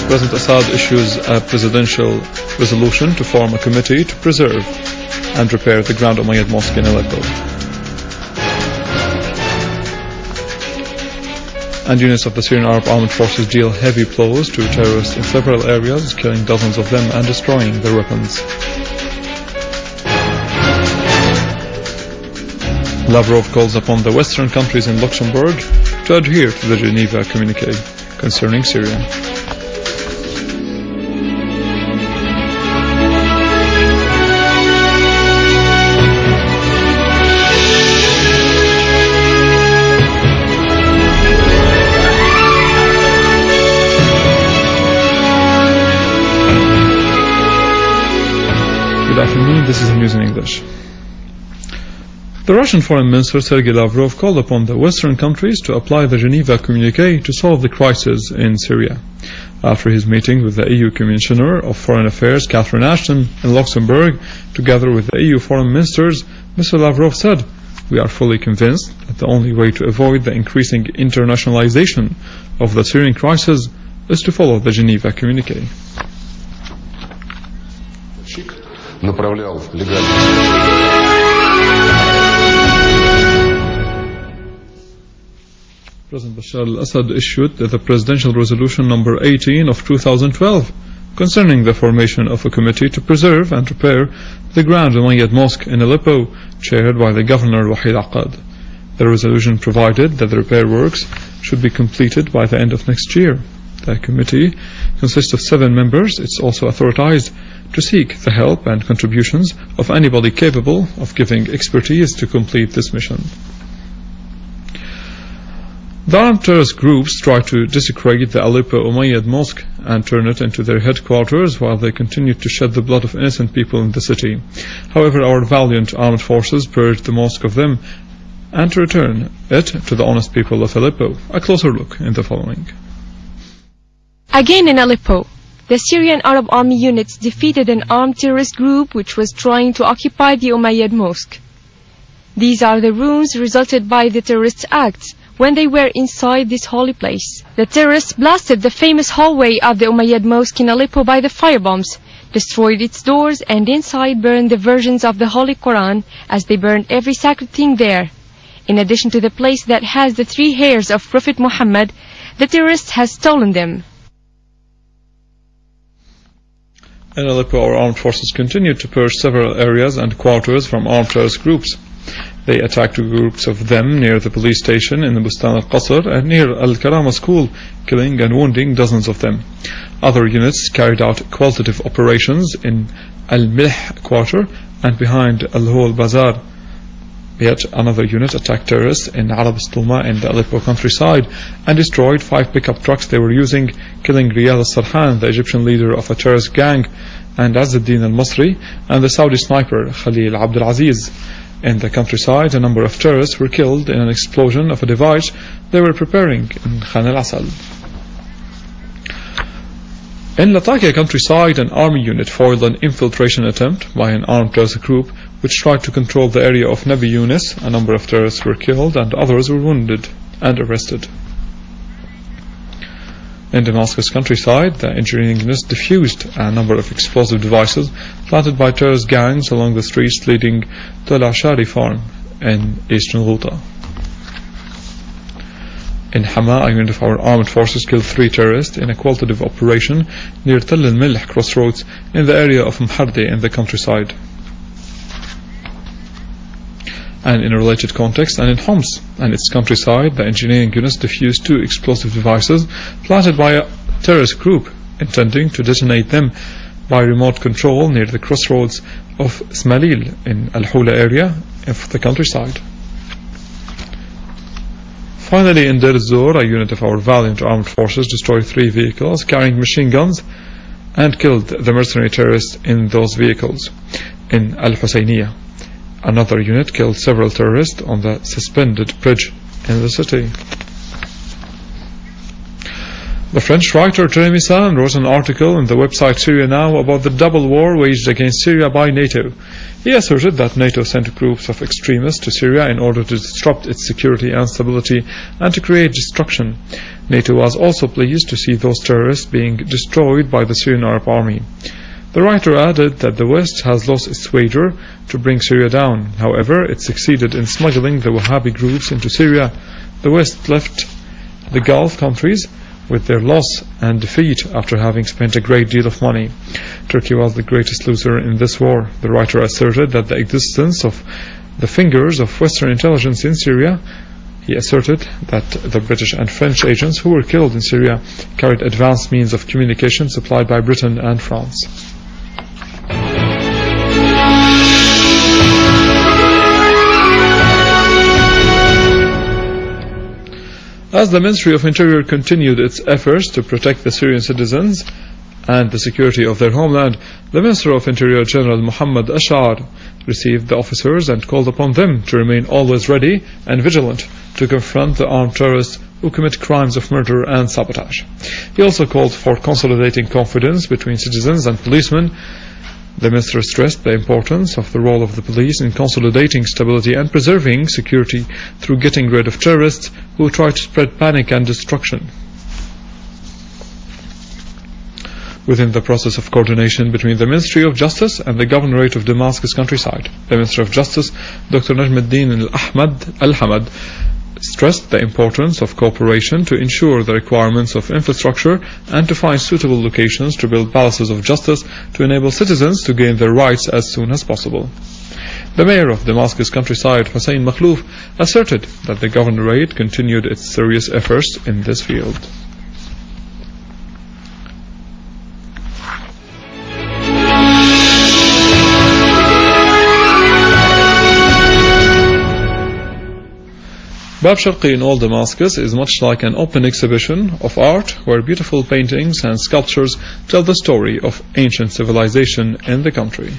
President Assad issues a presidential resolution to form a committee to preserve and repair the Grand Umayyad Mosque in Aleppo. And units of the Syrian Arab Armed Forces deal heavy blows to terrorists in several areas, killing dozens of them and destroying their weapons. Lavrov calls upon the Western countries in Luxembourg to adhere to the Geneva Communiqué concerning Syria. Good afternoon, this is News in English. The Russian Foreign Minister Sergei Lavrov called upon the Western countries to apply the Geneva Communiqué to solve the crisis in Syria. After his meeting with the EU Commissioner of Foreign Affairs Catherine Ashton in Luxembourg, together with the EU foreign ministers, Mr. Lavrov said, "We are fully convinced that the only way to avoid the increasing internationalization of the Syrian crisis is to follow the Geneva Communiqué." President Bashar al-Assad issued the Presidential Resolution number 18 of 2012 concerning the formation of a committee to preserve and repair the Grand Umayyad Mosque in Aleppo, chaired by the Governor Wahid Aqad. The resolution provided that the repair works should be completed by the end of next year. The committee consists of 7 members. It's also authorized to seek the help and contributions of anybody capable of giving expertise to complete this mission. The armed terrorist groups try to desecrate the Aleppo Umayyad Mosque and turn it into their headquarters while they continue to shed the blood of innocent people in the city. However, our valiant armed forces purged the mosque of them and to return it to the honest people of Aleppo. A closer look in the following. Again in Aleppo, the Syrian Arab Army units defeated an armed terrorist group which was trying to occupy the Umayyad Mosque. These are the ruins resulted by the terrorists' acts when they were inside this holy place. The terrorists blasted the famous hallway of the Umayyad Mosque in Aleppo by the firebombs, destroyed its doors, and inside burned the versions of the Holy Quran as they burned every sacred thing there. In addition to the place that has the 3 hairs of Prophet Muhammad, the terrorists has stolen them. In Aleppo, our armed forces continued to purge several areas and quarters from armed terrorist groups. They attacked 2 groups of them near the police station in the Bustan al-Qasr and near Al-Karama school, killing and wounding dozens of them. Other units carried out qualitative operations in Al-Milh quarter and behind Al-Hol Bazaar. Yet another unit attacked terrorists in Arab Stuma in the Aleppo countryside and destroyed 5 pickup trucks they were using, killing Riyad al-Sarhan, the Egyptian leader of a terrorist gang, and Azzuddin al-Masri, and the Saudi sniper Khalil Abdul Aziz. In the countryside, a number of terrorists were killed in an explosion of a device they were preparing in Khan al-Asal. In Latakia countryside, an army unit foiled an infiltration attempt by an armed terrorist group which tried to control the area of Nabi Yunus. A number of terrorists were killed and others were wounded and arrested. In Damascus countryside, the engineering units defused a number of explosive devices planted by terrorist gangs along the streets leading to Al-Ashari farm in eastern Ghouta. In Hama, a unit of our armed forces killed 3 terrorists in a qualitative operation near Tal al-Milh crossroads in the area of Mhardi in the countryside. And in a related context, and in Homs and its countryside, the engineering units defused 2 explosive devices planted by a terrorist group, intending to detonate them by remote control near the crossroads of Smalil in Al-Hula area of the countryside. Finally, in Deir ez-Zor, a unit of our valiant armed forces destroyed 3 vehicles carrying machine guns and killed the mercenary terrorists in those vehicles. In Al-Husayniyah, another unit killed several terrorists on the suspended bridge in the city. The French writer Jeremy Salm wrote an article in the website Syria Now about the double war waged against Syria by NATO. He asserted that NATO sent groups of extremists to Syria in order to disrupt its security and stability and to create destruction. NATO was also pleased to see those terrorists being destroyed by the Syrian Arab Army. The writer added that the West has lost its wager to bring Syria down. However, it succeeded in smuggling the Wahhabi groups into Syria. The West left the Gulf countries with their loss and defeat after having spent a great deal of money. Turkey was the greatest loser in this war. The writer asserted that the existence of the fingers of Western intelligence in Syria. He asserted that the British and French agents who were killed in Syria carried advanced means of communication supplied by Britain and France. As the Ministry of Interior continued its efforts to protect the Syrian citizens and the security of their homeland, the Minister of Interior General Muhammad Ashar received the officers and called upon them to remain always ready and vigilant to confront the armed terrorists who commit crimes of murder and sabotage. He also called for consolidating confidence between citizens and policemen. The Minister stressed the importance of the role of the police in consolidating stability and preserving security through getting rid of terrorists who try to spread panic and destruction. Within the process of coordination between the Ministry of Justice and the Governorate of Damascus countryside, the Minister of Justice, Dr. Najmuddin Al-Hamad, stressed the importance of cooperation to ensure the requirements of infrastructure and to find suitable locations to build palaces of justice to enable citizens to gain their rights as soon as possible. The Mayor of Damascus countryside, Hussein Makhlouf, asserted that the Governorate continued its serious efforts in this field. Bab Sharqi in Old Damascus is much like an open exhibition of art where beautiful paintings and sculptures tell the story of ancient civilization in the country.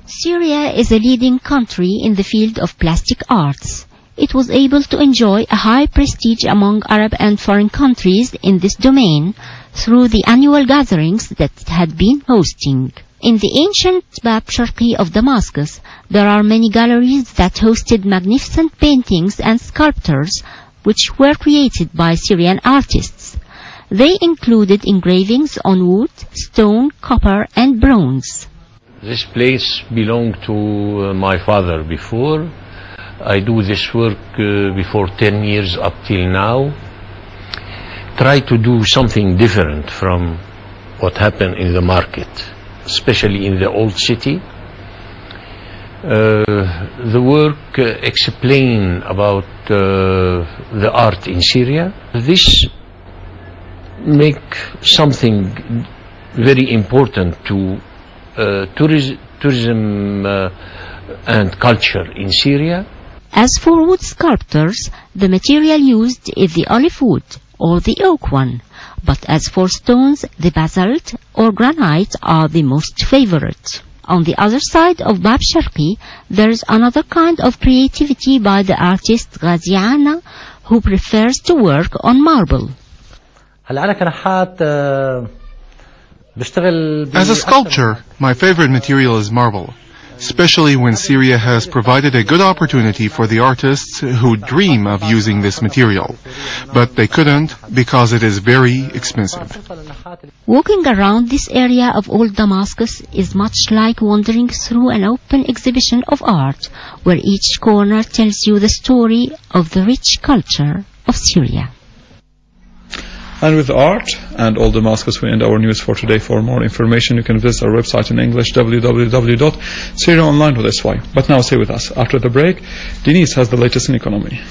Syria is a leading country in the field of plastic arts. It was able to enjoy a high prestige among Arab and foreign countries in this domain through the annual gatherings that it had been hosting. In the ancient Bab Sharqi of Damascus, there are many galleries that hosted magnificent paintings and sculptures which were created by Syrian artists. They included engravings on wood, stone, copper and bronze. This place belonged to my father before. I do this work before 10 years up till now. Try to do something different from what happened in the market, especially in the old city. The work explain about the art in Syria. This make something very important to tourism and culture in Syria. As for wood sculptures, the material used is the olive wood or the oak one. But as for stones, the basalt or granite are the most favorite. On the other side of Bab Sharqi, there is another kind of creativity by the artist Ghaziana, who prefers to work on marble. As a sculptor, my favorite material is marble, especially when Syria has provided a good opportunity for the artists who dream of using this material, but they couldn't because it is very expensive. Walking around this area of Old Damascus is much like wandering through an open exhibition of art, where each corner tells you the story of the rich culture of Syria. And with art and Old Damascus, we end our news for today. For more information, you can visit our website in English, www.syriaonline.sy. But now stay with us. After the break, Denise has the latest in economy.